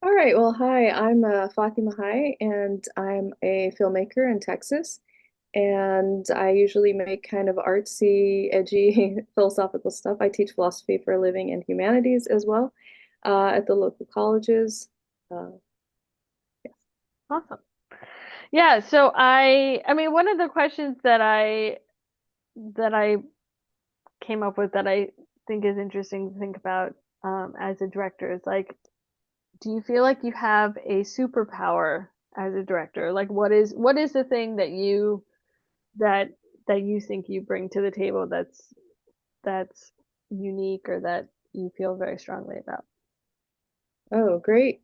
All right, well, hi, I'm Fatima Hye, and I'm a filmmaker in Texas. And I usually make kind of artsy, edgy, philosophical stuff. I teach philosophy for a living and humanities as well at the local colleges. Uh, Awesome. Yeah, so I mean one of the questions that I came up with that I think is interesting to think about as a director is like, do you feel like you have a superpower as a director? Like what is the thing that that you think you bring to the table that's unique or that you feel very strongly about? oh, great.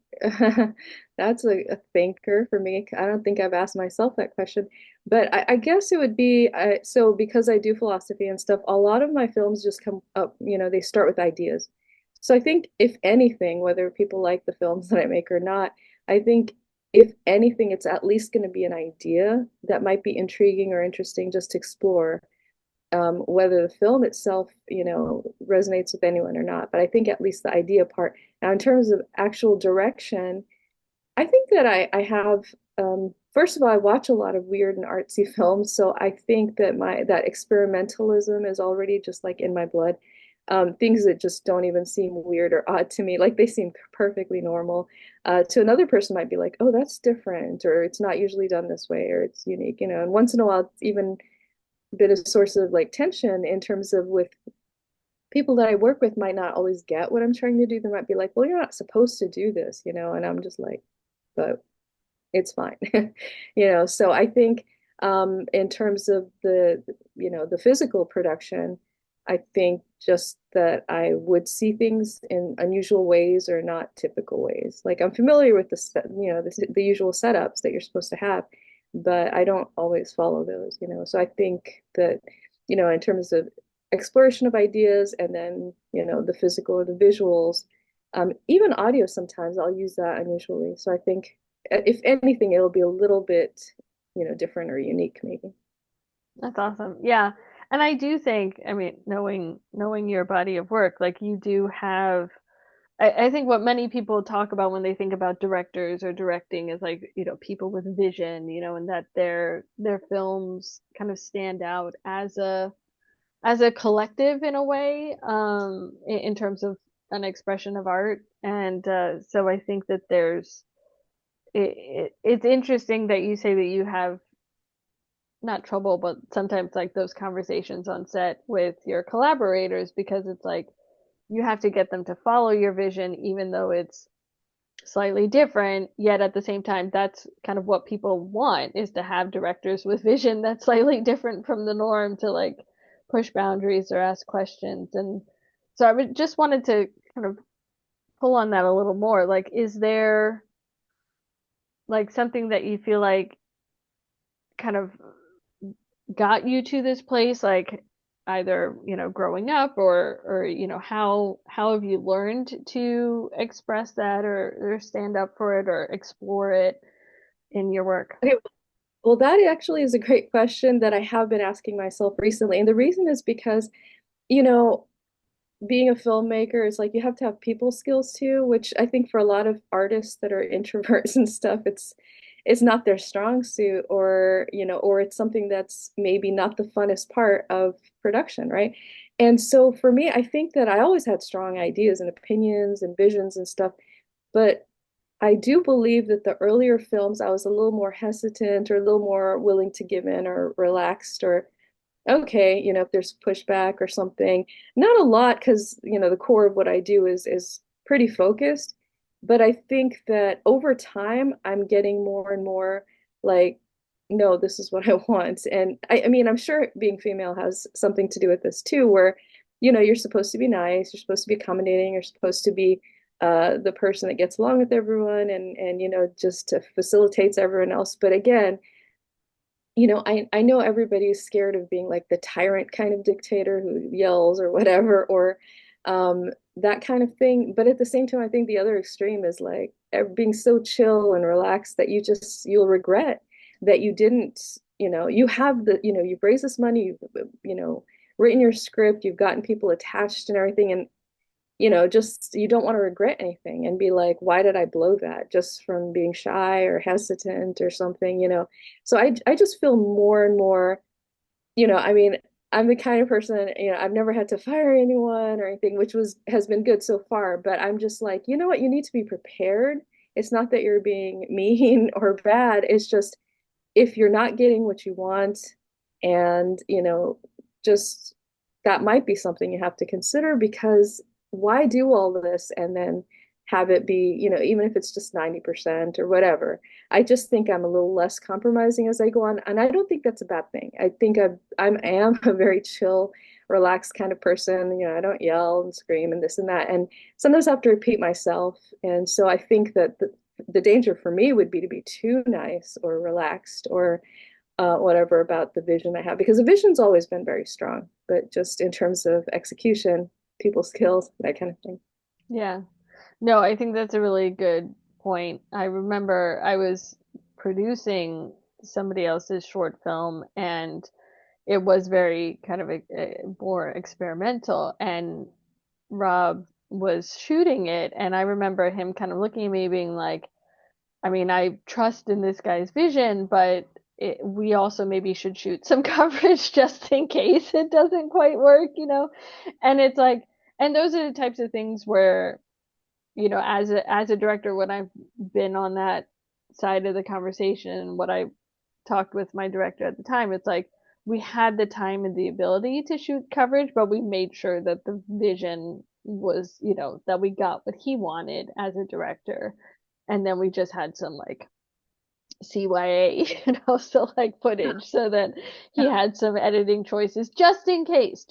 That's a thinker for me. I don't think I've asked myself that question, but I guess it would be so because I do philosophy and stuff, a lot of my films just come up, they start with ideas. So I think if anything, whether people like the films that I make or not, I think if anything, it's at least going to be an idea that might be intriguing or interesting just to explore whether the film itself, resonates with anyone or not. But I think at least the idea part. Now, in terms of actual direction, I think that I have, first of all, I watch a lot of weird and artsy films, so I think that my that experimentalism is already just like in my blood. Things that just don't even seem weird or odd to me, like they seem perfectly normal. To another person might be like, oh, that's different, or it's not usually done this way, or it's unique, And once in a while, it's even been a source of like tension in terms of with people that I work with might not always get what I'm trying to do. They might be like, well, you're not supposed to do this, and I'm just like, but it's fine. So I think in terms of the physical production, I think just that I would see things in unusual ways or not typical ways. Like I'm familiar with the usual setups that you're supposed to have, but I don't always follow those. So I think that, in terms of exploration of ideas and then, the physical or the visuals, even audio sometimes I'll use that unusually. So I think if anything, it'll be a little bit, different or unique, maybe. That's awesome. Yeah. And I do think, I mean, knowing your body of work, like you do have I think what many people talk about when they think about directors or directing is like, people with vision, and that their films kind of stand out as a collective in a way, in terms of an expression of art. And so I think that it's interesting that you say that you have not trouble, but sometimes like those conversations on set with your collaborators because it's like you have to get them to follow your vision, even though it's slightly different. Yet at the same time, that's kind of what people want is to have directors with vision that's slightly different from the norm to like push boundaries or ask questions. And so just wanted to kind of pull on that a little more. Like, is there like something that you feel like kind of got you to this place, like either growing up or how have you learned to express that or stand up for it or explore it in your work? Okay, well, that actually is a great question that I have been asking myself recently. And the reason is because, you know, being a filmmaker is like you have to have people skills too, which I think for a lot of artists that are introverts and stuff, it's not their strong suit or it's something that's maybe not the funnest part of production, right? And so for me, I think that I always had strong ideas and opinions and visions and stuff, but I do believe that the earlier films I was a little more hesitant or a little more willing to give in or relaxed or okay, if there's pushback or something. Not a lot because, the core of what I do is pretty focused. But I think that over time, I'm getting more and more like, no, this is what I want. And I mean, I'm sure being female has something to do with this too, where, you're supposed to be nice, you're supposed to be accommodating, you're supposed to be the person that gets along with everyone and just facilitates everyone else. But again, I know everybody's scared of being like the tyrant kind of dictator who yells or whatever, or that kind of thing. But at the same time, I think the other extreme is like being so chill and relaxed that you'll regret that you didn't, you have you've raised this money, you've, written your script, you've gotten people attached and everything. And just you don't want to regret anything and be like, why did I blow that just from being shy or hesitant or something. So I just feel more and more, I mean, I'm the kind of person, I've never had to fire anyone or anything, which has been good so far, but I'm just like, you know what, you need to be prepared. It's not that you're being mean or bad. It's just if you're not getting what you want and just that might be something you have to consider because why do all this and then have it be even if it's just 90% or whatever. I just think I'm a little less compromising as I go on, and I don't think that's a bad thing. I think I am a very chill, relaxed kind of person. I don't yell and scream and this and that, and sometimes I have to repeat myself. And so I think that the danger for me would be to be too nice or relaxed or whatever about the vision I have, because the vision's always been very strong, but just in terms of execution, people skills, that kind of thing. Yeah. No, I think that's a really good point. I remember I was producing somebody else's short film, and it was very kind of more experimental, and Rob was shooting it, and I remember him kind of looking at me being like, I mean, I trust in this guy's vision, but we also maybe should shoot some coverage just in case it doesn't quite work. And it's like, and those are the types of things where, as a director, when I've been on that side of the conversation, what I talked with my director at the time, it's like we had the time and the ability to shoot coverage, but we made sure that the vision was, that we got what he wanted as a director. And then we just had some like CYA, so like footage so that he had some editing choices just in case.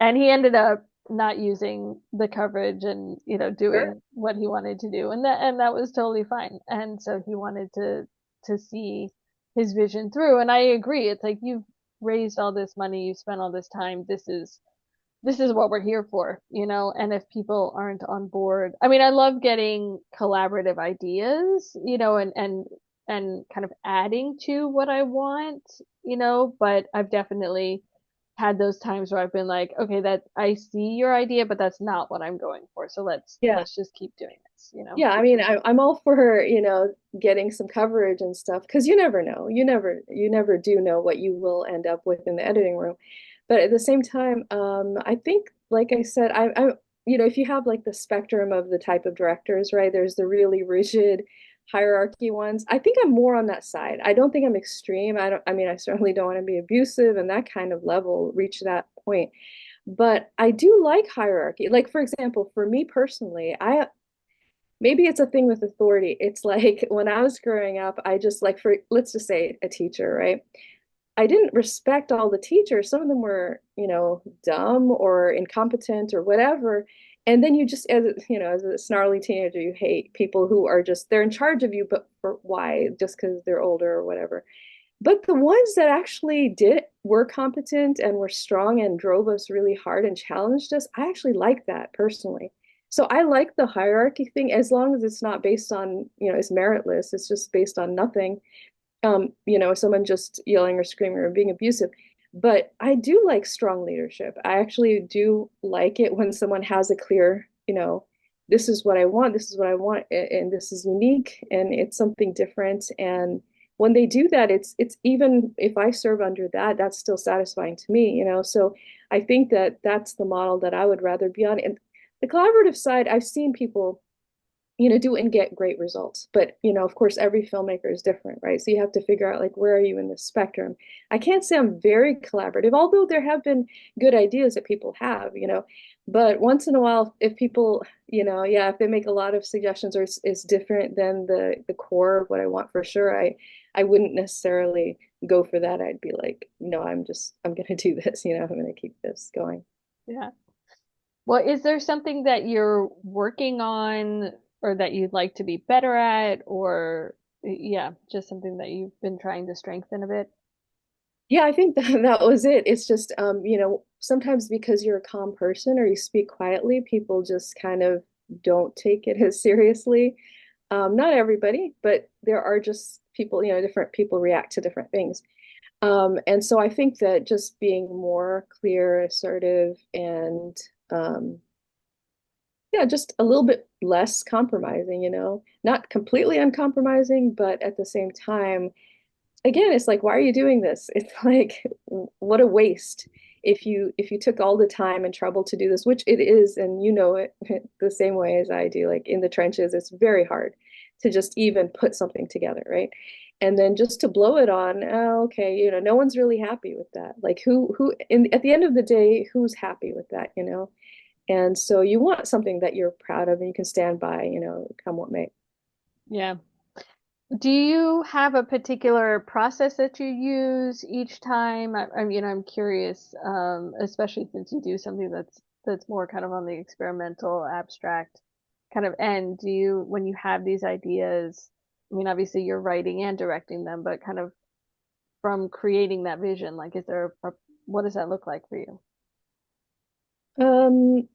And he ended up not using the coverage and Sure. doing what he wanted to do, and that was totally fine. And so he wanted to see his vision through, and I agree. It's like you've raised all this money, you spent all this time. This is what we're here for. And if people aren't on board, I mean, I love getting collaborative ideas, and kind of adding to what I want, but I've definitely had those times where I've been like, okay, that I see your idea, but that's not what I'm going for. So let's Yeah. let's just keep doing this. Yeah, I mean, I'm all for, getting some coverage and stuff because you never know. You never do know what you will end up with in the editing room. But at the same time, I think, like I said, if you have like the spectrum of the type of directors, right? There's the really rigid hierarchy ones. I think I'm more on that side. I don't think I'm extreme. I mean, I certainly don't want to be abusive and that kind of level, reach that point. But I do like hierarchy. Like, for example, for me personally, maybe it's a thing with authority. It's like when I was growing up, I just like, for let's just say a teacher, right? I didn't respect all the teachers. Some of them were, dumb or incompetent or whatever. And then you just, as a snarly teenager, you hate people who are just, they're in charge of you, but for why? Just because they're older or whatever. But the ones that actually were competent and were strong and drove us really hard and challenged us, I actually like that personally. So I like the hierarchy thing as long as it's not based on, it's meritless. It's just based on nothing. Someone just yelling or screaming or being abusive. But I do like strong leadership. I actually do like it when someone has a clear, this is what I want, this is what I want, and this is unique and it's something different. And when they do that, it's even if I serve under that, that's still satisfying to me. So I think that that's the model that I would rather be on. And the collaborative side, I've seen people do and get great results. But, of course, every filmmaker is different, right? So you have to figure out like where are you in the spectrum. I can't say I'm very collaborative, although there have been good ideas that people have. But once in a while, if people, yeah, if they make a lot of suggestions or it's different than the core of what I want for sure, I wouldn't necessarily go for that. I'd be like, no, I'm gonna do this, I'm gonna keep this going. Yeah. Well, is there something that you're working on or that you'd like to be better at, or yeah, just something that you've been trying to strengthen a bit? Yeah, I think that was it. It's just, sometimes because you're a calm person or you speak quietly, people just kind of don't take it as seriously. Not everybody, but there are just people, different people react to different things. And so I think that just being more clear, assertive, and yeah, just a little bit less compromising, not completely uncompromising, but at the same time, again, it's like, why are you doing this? It's like, what a waste. If you took all the time and trouble to do this, which it is, and you know it the same way as I do, like in the trenches, it's very hard to just even put something together, right? And then just to blow it on, oh, okay, no one's really happy with that. Like at the end of the day, who's happy with that? And so you want something that you're proud of and you can stand by, come what may. Yeah. Do you have a particular process that you use each time? I'm curious, especially since you do something that's more kind of on the experimental, abstract kind of end. Do you, when you have these ideas, I mean, obviously you're writing and directing them, but kind of from creating that vision, like, what does that look like for you? Um,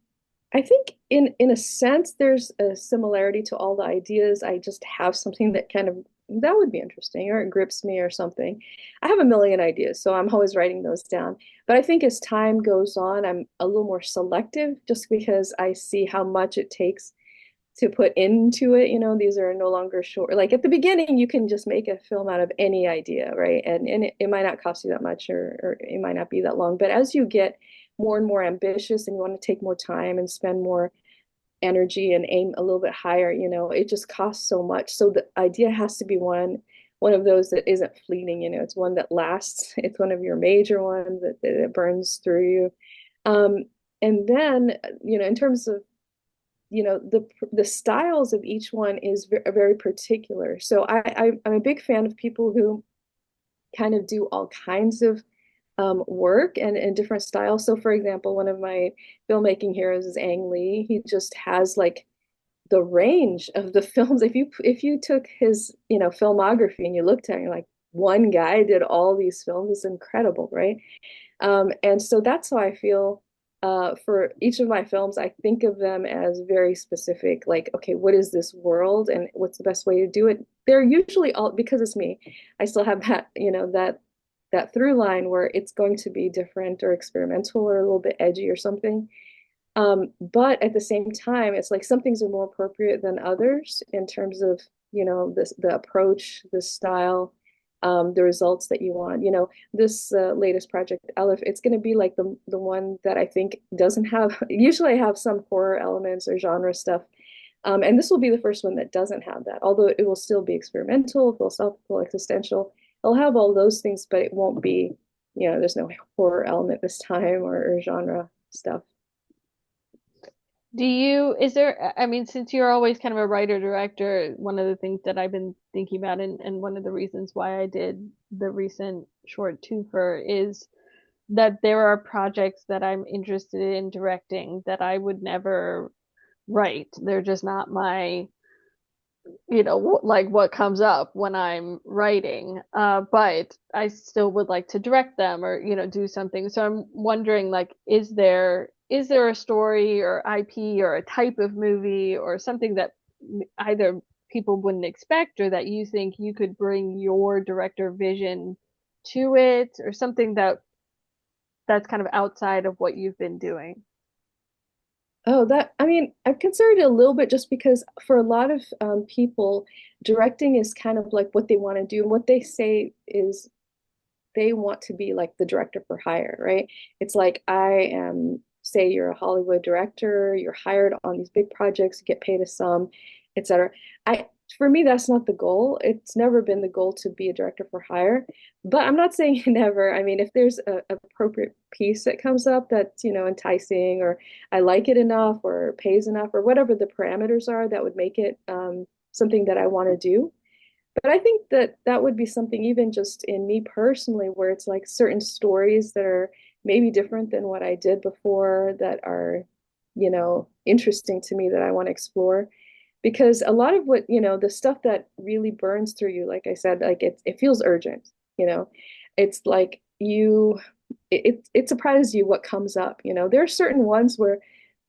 I think in a sense there's a similarity to all the ideas. I just have something that kind of that would be interesting or it grips me or something. I have a million ideas, so I'm always writing those down. But I think as time goes on, I'm a little more selective just because I see how much it takes to put into it. These are no longer short. Like at the beginning, you can just make a film out of any idea, right? And it might not cost you that much or it might not be that long. But as you get more and more ambitious and you want to take more time and spend more energy and aim a little bit higher, it just costs so much. So the idea has to be one of those that isn't fleeting, it's one that lasts. It's one of your major ones that burns through you. Um, and then, in terms of the styles of each one is very particular. So I'm a big fan of people who kind of do all kinds of work and different styles. So for example, one of my filmmaking heroes is Ang Lee. He just has like the range of the films. If you took his filmography and you looked at it, you're like, one guy did all these films. It's incredible, right? And so that's how I feel for each of my films. I think of them as very specific, like, okay, what is this world and what's the best way to do it? They're usually all, because it's me, I still have that through line where it's going to be different or experimental or a little bit edgy or something. But at the same time, it's like some things are more appropriate than others in terms of, the approach, the style, the results that you want. This latest project, Aleph, it's going to be like the one that I think doesn't have, usually I have some horror elements or genre stuff. And this will be the first one that doesn't have that, although it will still be experimental, philosophical, existential. It'll have all those things, but it won't be, there's no horror element this time or genre stuff. Is there, I mean, since you're always kind of a writer director, one of the things that I've been thinking about, and one of the reasons why I did the recent short twofer is that there are projects that I'm interested in directing that I would never write. They're just not my, like what comes up when I'm writing. But I still would like to direct them or, do something. So I'm wondering, like, is there a story or IP or a type of movie or something that either people wouldn't expect or that you think you could bring your director vision to it or something that's kind of outside of what you've been doing? Oh, I mean, I've considered it a little bit just because for a lot of people, directing is kind of like what they want to do. And what they say is they want to be like the director for hire, right? It's like, say you're a Hollywood director, you're hired on these big projects, you get paid a sum, etc. I, for me, that's not the goal. It's never been the goal to be a director for hire, but I'm not saying never. I mean, if there's a appropriate piece that comes up that's, enticing or I like it enough or pays enough or whatever the parameters are that would make it something that I want to do. But I think that that would be something even just in me personally, where it's like certain stories that are maybe different than what I did before that are, interesting to me that I want to explore. Because a lot of what, the stuff that really burns through you, like I said, like it feels urgent, you know. It's like it surprises you what comes up, There are certain ones where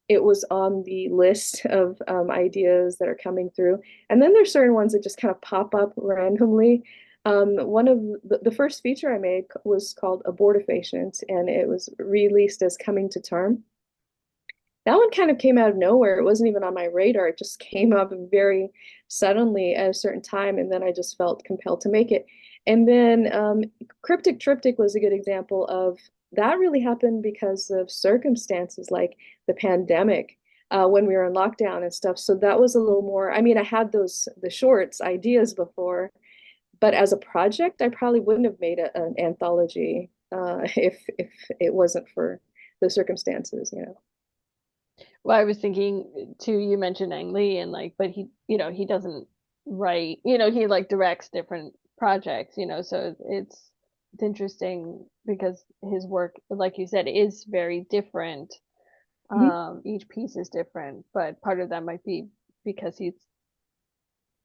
it was on the list of ideas that are coming through. And then there's certain ones that just kind of pop up randomly. One of the first feature I made was called Abortifacient, and it was released as Coming to Term. that one kind of came out of nowhere. It wasn't even on my radar. It just came up very suddenly at a certain time, and then I just felt compelled to make it. And then Cryptic Triptych was a good example of that really happened because of circumstances like the pandemic, when we were in lockdown and stuff. So that was a little more, I mean, I had the shorts ideas before, but as a project, I probably wouldn't have made an anthology if it wasn't for the circumstances, you know. Well, I was thinking too, you mentioned Ang Lee and like, but he, he doesn't write, he like directs different projects, so it's interesting because his work, like you said, is very different. Mhm. Each piece is different, but part of that might be because he's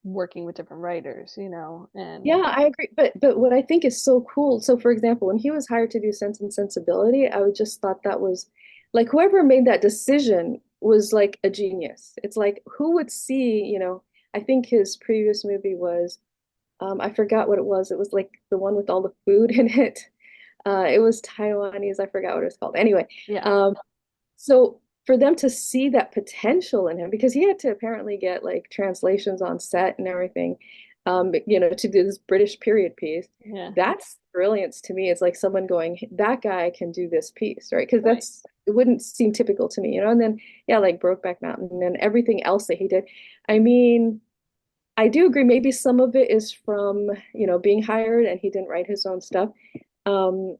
working with different writers, and Yeah, I agree. But what I think is so cool. So for example, when he was hired to do Sense and Sensibility, I would just thought that was like whoever made that decision was like a genius. It's like who would see, I think his previous movie was I forgot what it was. It was like the one with all the food in it. It was Taiwanese. I forgot what it was called. Anyway, yeah, um, so for them to see that potential in him, because he had to apparently get like translations on set and everything, to do this British period piece, yeah, that's brilliance to me. It's like someone going, that guy can do this piece, right? Because right. it wouldn't seem typical to me. And then yeah, like Brokeback Mountain and everything else that he did. I mean, I do agree. Maybe some of it is from, being hired and he didn't write his own stuff. Um,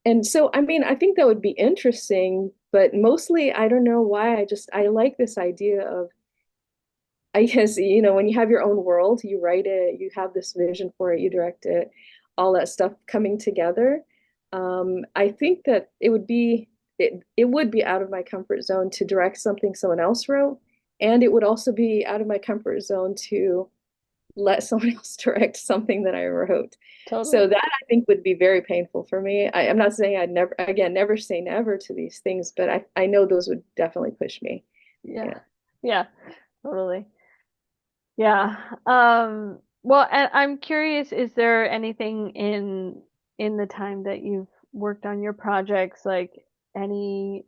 and so, I mean, I think that would be interesting, but mostly I don't know why. I like this idea of, I guess, when you have your own world, you write it, you have this vision for it, you direct it, all that stuff coming together. I think that it would be out of my comfort zone to direct something someone else wrote, and it would also be out of my comfort zone to let someone else direct something that I wrote. So Totally. that I think would be very painful for me. I'm not saying I'd never, again, never say never to these things, but I know those would definitely push me. Yeah. Yeah. Yeah, totally. Yeah. Well, and I'm curious, is there anything in the time that you've worked on your projects, like any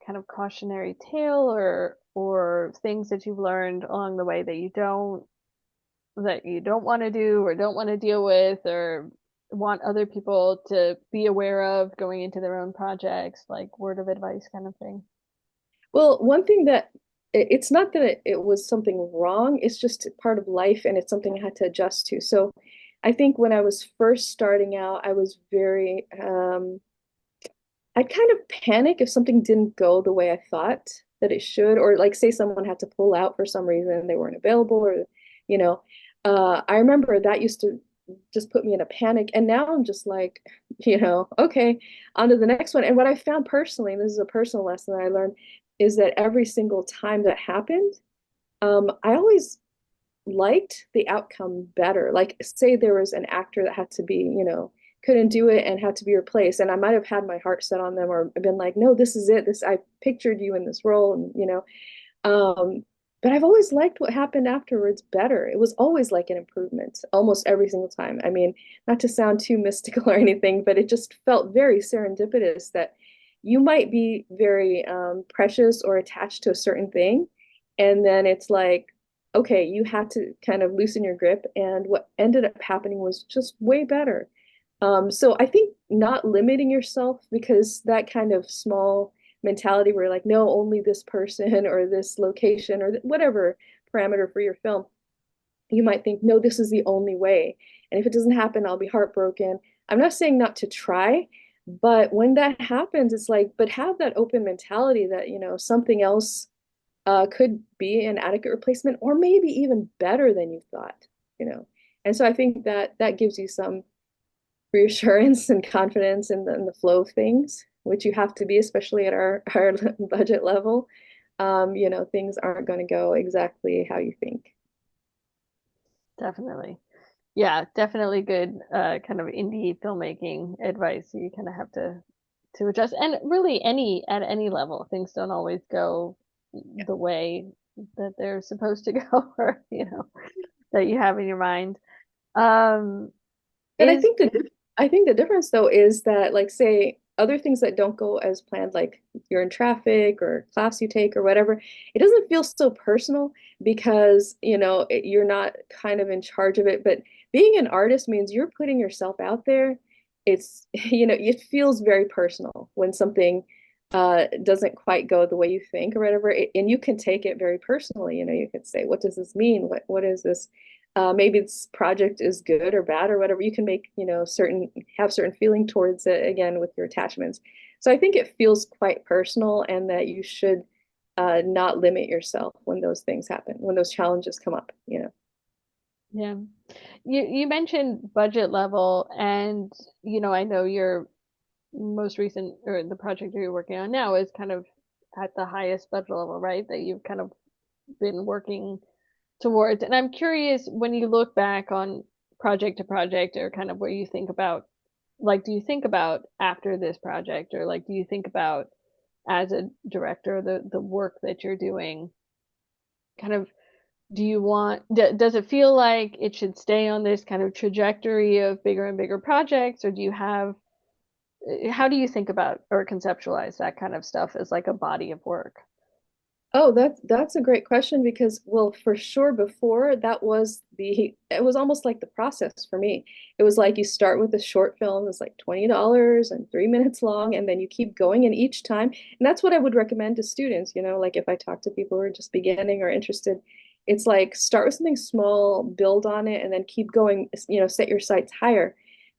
kind of cautionary tale or things that you've learned along the way that you don't want to do or don't want to deal with or want other people to be aware of going into their own projects, like word of advice kind of thing? Well, one thing that it's not that it was something wrong, it's just part of life and it's something I had to adjust to. So I think when I was first starting out, I was very, I'd kind of panic if something didn't go the way I thought that it should, or like say someone had to pull out for some reason, they weren't available, or, you know, I remember that used to just put me in a panic. And now I'm just like, okay, on to the next one. And what I found personally, and this is a personal lesson that I learned, is that every single time that happened, I always liked the outcome better. Like, say there was an actor that had to be, couldn't do it and had to be replaced, and I might have had my heart set on them or been like, no, this is it. This I pictured you in this role, and but I've always liked what happened afterwards better. It was always like an improvement, almost every single time. I mean, not to sound too mystical or anything, but it just felt very serendipitous that you might be very precious or attached to a certain thing, and then it's like, okay, you had to kind of loosen your grip, and what ended up happening was just way better. So I think not limiting yourself, because that kind of small mentality where like, no, only this person or this location or whatever parameter for your film, you might think, no, this is the only way. And if it doesn't happen, I'll be heartbroken. I'm not saying not to try, but when that happens, it's like, but have that open mentality that, something else could be an adequate replacement or maybe even better than you thought, you know. And so I think that that gives you some reassurance and confidence in the flow of things, which you have to be, especially at our budget level. Things aren't going to go exactly how you think. Definitely. Yeah, definitely good kind of indie filmmaking advice. You kind of have to adjust. And really any at any level, things don't always go Yeah. the way that they're supposed to go or, that you have in your mind. Um But is I think the difference though is that, like, say, other things that don't go as planned, like you're in traffic or class you take or whatever, it doesn't feel so personal because, you're not kind of in charge of it. But being an artist means you're putting yourself out there. It's, it feels very personal when something doesn't quite go the way you think or whatever. And you can take it very personally. You could say, what does this mean? What is this? Maybe this project is good or bad or whatever. You can make, have certain feeling towards it again with your attachments. So I think it feels quite personal and that you should not limit yourself when those things happen, when those challenges come up. Yeah. You mentioned budget level, and I know your most recent, or the project you're working on now, is kind of at the highest budget level, right? That you've kind of been working towards. And I'm curious, when you look back on project to project, or kind of what you think about, like, do you think about after this project, or like, do you think about as a director, the work that you're doing, kind of, do you want, does it feel like it should stay on this kind of trajectory of bigger and bigger projects, or do you have, how do you think about or conceptualize that kind of stuff as like a body of work? Oh, that's a great question because, well, for sure before it was almost like the process for me. It was like you start with a short film that's like $20 and 3 minutes long, and then you keep going. And each time, and that's what I would recommend to students, like if I talk to people who are just beginning or interested, it's like start with something small, build on it, and then keep going, set your sights higher.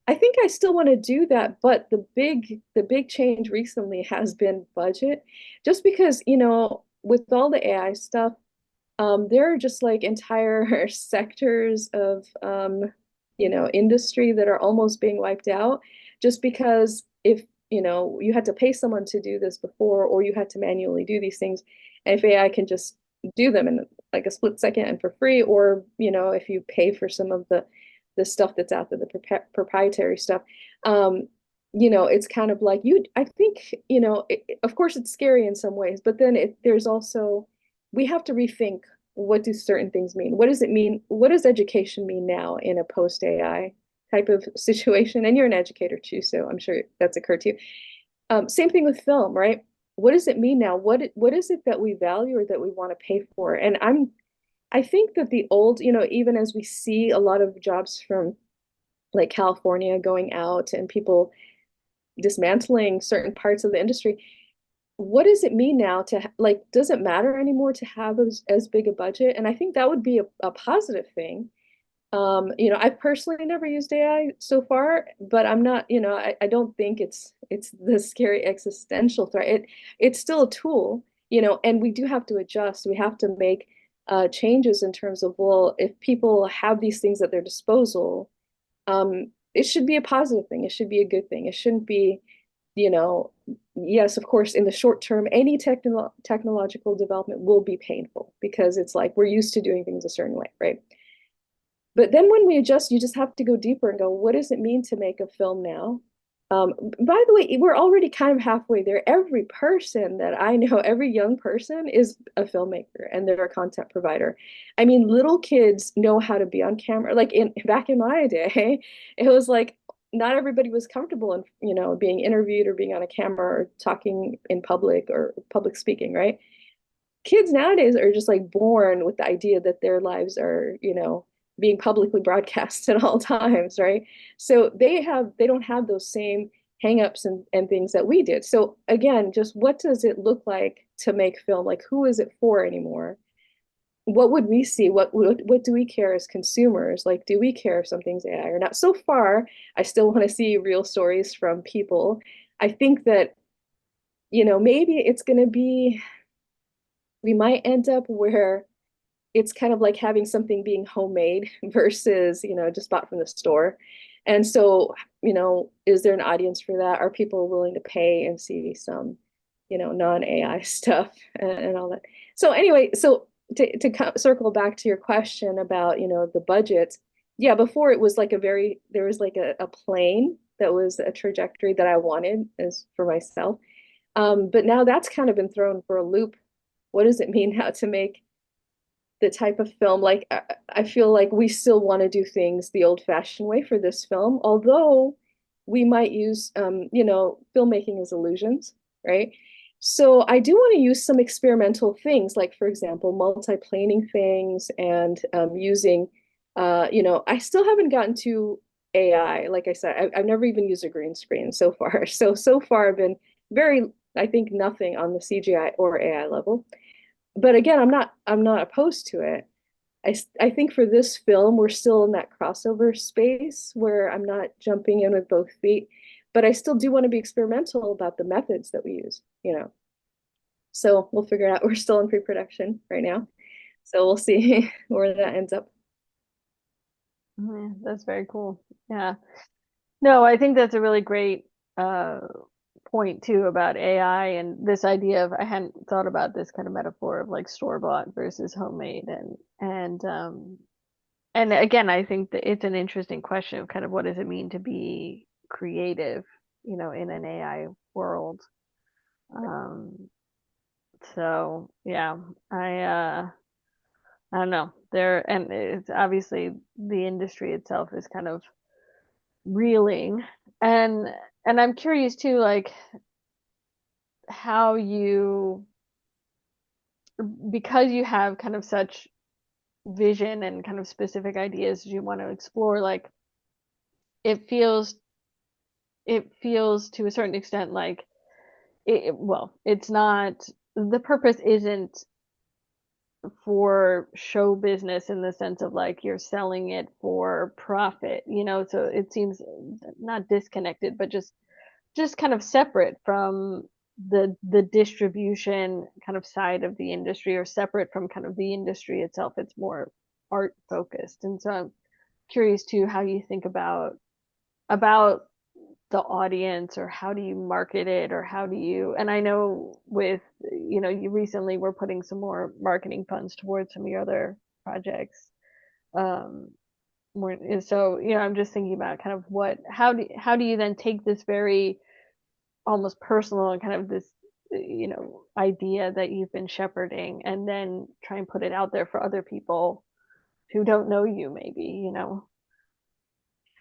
I think I still want to do that, but the big change recently has been budget. Just because, with all the AI stuff, there are just like entire sectors of industry that are almost being wiped out just because if you had to pay someone to do this before or you had to manually do these things, and if AI can just do them in like a split second and for free, or if you pay for some of the stuff that's out there, the proprietary stuff, um, it's kind of like I think, of course it's scary in some ways, but then there's also, we have to rethink what do certain things mean? What does it mean? What does education mean now in a post AI type of situation? And you're an educator too, so I'm sure that's occurred to you. Same thing with film, right? What does it mean now? What is it that we value or that we want to pay for? And I think that the old, even as we see a lot of jobs from like California going out and people dismantling certain parts of the industry, what does it mean now to like, does it matter anymore to have as big a budget? And I think that would be a positive thing. I've personally never used AI so far, but I'm not, I don't think it's the scary existential threat. It's still a tool, and we do have to adjust. We have to make changes in terms of, well, if people have these things at their disposal, it should be a positive thing. It should be a good thing. It shouldn't be, you know, yes, of course, in the short term, any technological development will be painful because it's like we're used to doing things a certain way, right? But then when we adjust, you just have to go deeper and go, what does it mean to make a film now? By the way, we're already kind of halfway there. Every person that I know, every young person is a filmmaker and they're a content provider. I mean, little kids know how to be on camera. Like back in my day, it was like not everybody was comfortable in, being interviewed or being on a camera or talking in public or public speaking, right? Kids nowadays are just like born with the idea that their lives are, being publicly broadcast at all times, right? So they don't have those same hangups and things that we did. So again, just what does it look like to make film? Like who is it for anymore? What would we see? What do we care as consumers? Like, do we care if something's AI or not? So far, I still want to see real stories from people. I think that, maybe it's going to be, we might end up where it's kind of like having something being homemade versus, just bought from the store. And so, is there an audience for that? Are people willing to pay and see some, non-AI stuff and all that? So anyway, so to circle back to your question about, the budget, yeah, before it was like there was like a plane that was a trajectory that I wanted as for myself. But now that's kind of been thrown for a loop. What does it mean now to make the type of film? Like I feel like we still want to do things the old-fashioned way for this film, although we might use, filmmaking as illusions, right? So I do want to use some experimental things, like for example, multiplaning things and using, I still haven't gotten to AI. Like I said, I've never even used a green screen so far. So far I've been very, I think nothing on the CGI or AI level. But again, I'm not opposed to it. I think for this film, we're still in that crossover space where I'm not jumping in with both feet, but I still do want to be experimental about the methods that we use. So we'll figure it out. We're still in pre-production right now. So we'll see where that ends up. Yeah, that's very cool. Yeah. No, I think that's a really great uh point too about AI and this idea of I hadn't thought about this kind of metaphor of like store-bought versus homemade and again, I think that it's an interesting question of kind of what does it mean to be creative, in an AI world. Um, so yeah, I uh I don't know. And it's obviously the industry itself is kind of reeling. And and I'm curious too, like how you because you have kind of such vision and kind of specific ideas you want to explore, like it feels it feels to a certain extent like well, it's not the purpose isn't for show business in the sense of like you're selling it for profit, so it seems not disconnected, but just kind of separate from the distribution kind of side of the industry or separate from kind of the industry itself. It's more art focused. And so I'm curious too how you think about the audience or how do you market it or how do you and I know with you recently were putting some more marketing funds towards some of your other projects um more so I'm just thinking about kind of what how do you then take this very almost personal and kind of this idea that you've been shepherding and then try and put it out there for other people who don't know you maybe.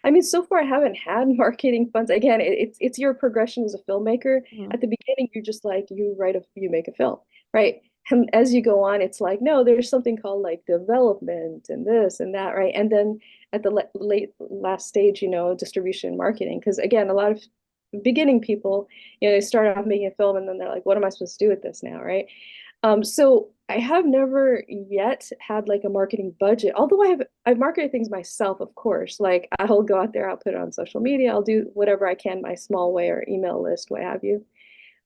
I mean, so far I haven't had marketing funds. Again, it's your progression as a filmmaker. Mm. At the beginning, you're just like you make a film, right? And as you go on, it's like no, there's something called like development and this and that, right? And then at the late last stage, distribution and marketing. Because again, a lot of beginning people, they start off making a film and then they're like, what am I supposed to do with this now, right? So I have never yet had like a marketing budget, although I've marketed things myself, of course. Like I'll go out there, I'll put it on social media, I'll do whatever I can, my small way or email list, what have you.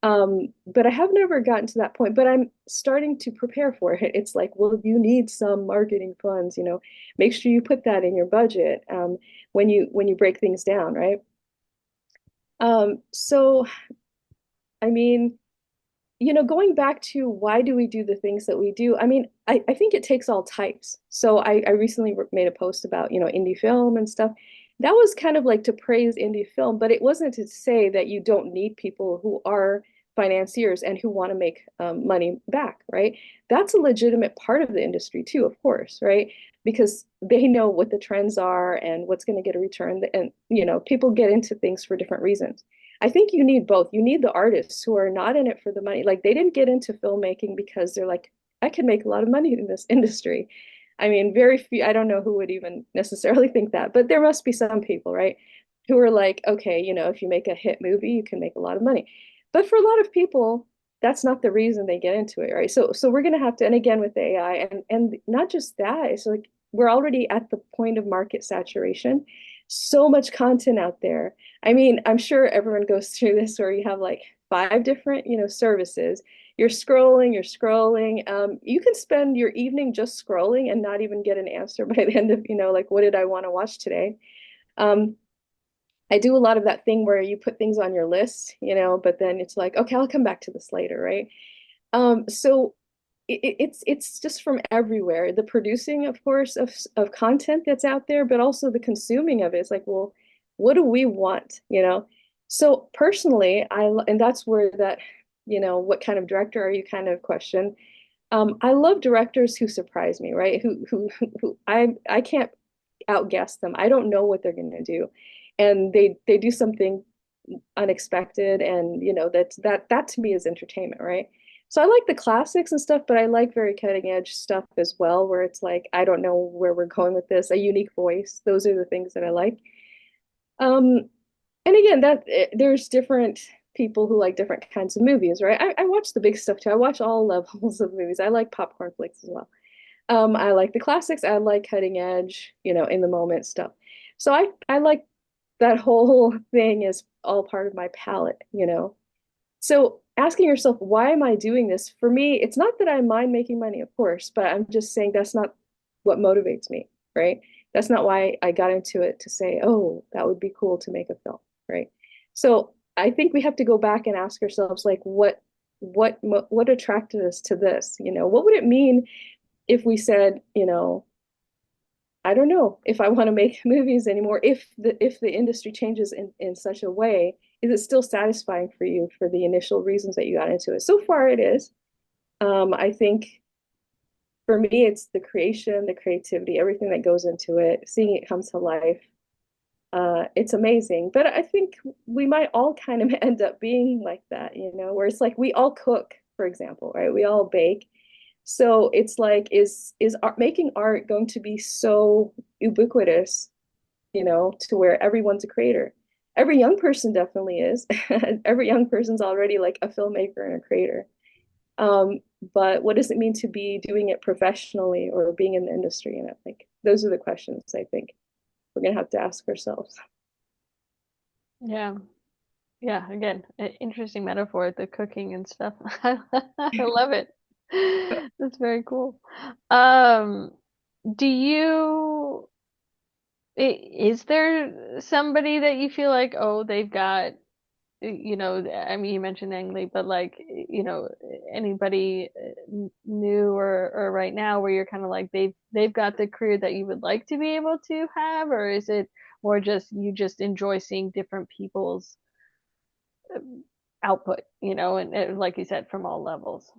But I have never gotten to that point, but I'm starting to prepare for it. It's like, well, you need some marketing funds, make sure you put that in your budget when you break things down, right? So I mean, going back to why do we do the things that we do? I mean, I think it takes all types. So I recently made a post about, indie film and stuff. That was kind of like to praise indie film, but it wasn't to say that you don't need people who are financiers and who want to make money back, right? That's a legitimate part of the industry too, of course, right? Because they know what the trends are and what's going to get a return. And, people get into things for different reasons. I think you need both. You need the artists who are not in it for the money. Like they didn't get into filmmaking because they're like, I can make a lot of money in this industry. I mean, very few, I don't know who would even necessarily think that, but there must be some people, right, who are like, okay, if you make a hit movie, you can make a lot of money. But for a lot of people, that's not the reason they get into it, right? So we're gonna have to, and again with AI, and not just that, it's like we're already at the point of market saturation. So much content out there. I mean, I'm sure everyone goes through this where you have like five different, services. You're scrolling. You can spend your evening just scrolling and not even get an answer by the end of, like, what did I want to watch today? Um, I do a lot of that thing where you put things on your list, but then it's like, okay, I'll come back to this later, right? So it's just from everywhere. The producing, of course, of content that's out there, but also the consuming of it. It's like, well, what do we want? So personally, and that's where that, what kind of director are you kind of question. I love directors who surprise me, right? Who I can't outguess them. I don't know what they're going to do. and they do something unexpected, and that to me is entertainment, right? So I like the classics and stuff, but I like very cutting edge stuff as well, where it's like I don't know where we're going with this, a unique voice. Those are the things that I like. Um, and again, there's different people who like different kinds of movies, right? I watch the big stuff too. I watch all levels of movies. I like popcorn flicks as well. I like the classics. I like cutting edge, in the moment stuff. So I like that whole thing is all part of my palette. So asking yourself, why am I doing this? For me, it's not that I mind making money, of course, but I'm just saying that's not what motivates me, right? That's not why I got into it to say, oh, that would be cool to make a film, right? So I think we have to go back and ask ourselves, like, what attracted us to this? What would it mean if we said, I don't know if I want to make movies anymore. If the industry changes in such a way, is it still satisfying for you for the initial reasons that you got into it? So far, it is. I think for me, it's the creation, the creativity, everything that goes into it, seeing it come to life. It's amazing. But I think we might all kind of end up being like that, where it's like we all cook, for example, right? We all bake. So it's like, is art, making art going to be so ubiquitous, to where everyone's a creator? Every young person definitely is. Every young person's already like a filmmaker and a creator. Um, but what does it mean to be doing it professionally or being in the industry? And I think those are the questions I think we're gonna have to ask ourselves. Yeah. Yeah, again, interesting metaphor, the cooking and stuff. I love it. That's very cool. Um, do you is there somebody that you feel like, oh, they've got, I mean, you mentioned Ang Lee, but like, anybody new or right now where you're kind of like they've got the career that you would like to be able to have, or is it more just you just enjoy seeing different people's output, and like you said, from all levels.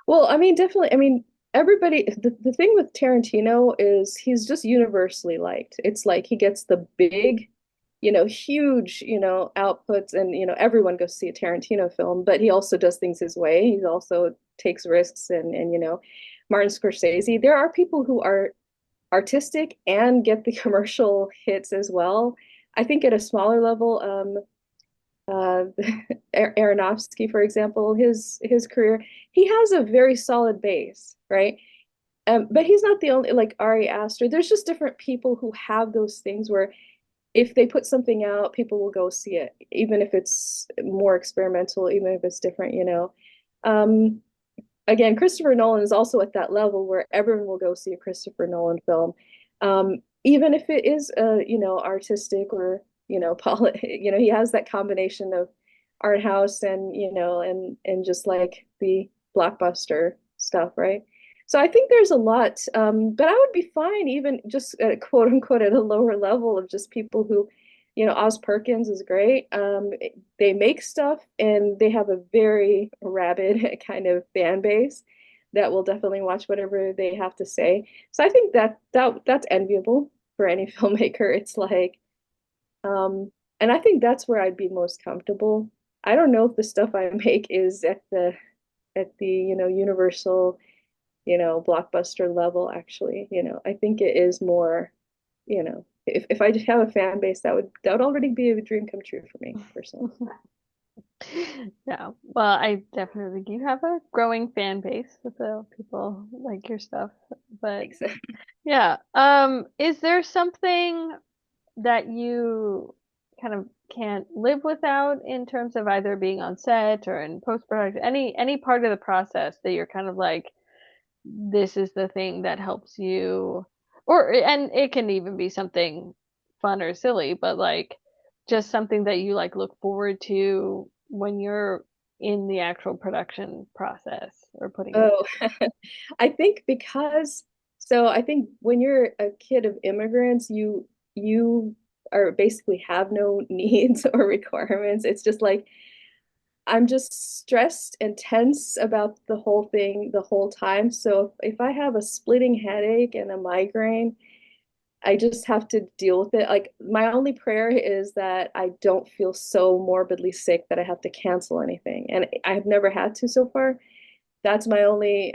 Well, I mean, definitely. I mean, everybody, the thing with Tarantino is he's just universally liked. It's like he gets the big, huge, outputs, and, everyone goes see a Tarantino film, but he also does things his way. He also takes risks, and, Martin Scorsese. There are people who are artistic and get the commercial hits as well. I think at a smaller level, uh, Aronofsky, for example, his career, he has a very solid base, right? But he's not the only, like Ari Aster. There's just different people who have those things where if they put something out, people will go see it, even if it's more experimental, even if it's different. Um, Again, Christopher Nolan is also at that level where everyone will go see a Christopher Nolan film, even if it is artistic or he has that combination of art house and just like the blockbuster stuff, right? So I think there's a lot, but I would be fine even just quote unquote at a lower level of just people who, Oz Perkins is great. They make stuff and they have a very rabid kind of fan base that will definitely watch whatever they have to say. So I think that's enviable for any filmmaker. It's like, and I think that's where I'd be most comfortable. I don't know if the stuff I make is at the universal blockbuster level actually. I think it is more, if I just have a fan base, that would already be a dream come true for me personally. Yeah, well, I definitely think you have a growing fan base with the people like your stuff. But Thanks. yeah, is there something that you kind of can't live without in terms of either being on set or in post-production, any part of the process that you're kind of like, this is the thing that helps you, or and it can even be something fun or silly, but like just something that you like look forward to when you're in the actual production process or putting it. Oh, I think I think when you're a kid of immigrants, you are basically have no needs or requirements. It's just like I'm just stressed and tense about the whole thing the whole time. So if I have a splitting headache and a migraine, I just have to deal with it. Like my only prayer is that I don't feel so morbidly sick that I have to cancel anything. And I've never had to so far. That's my only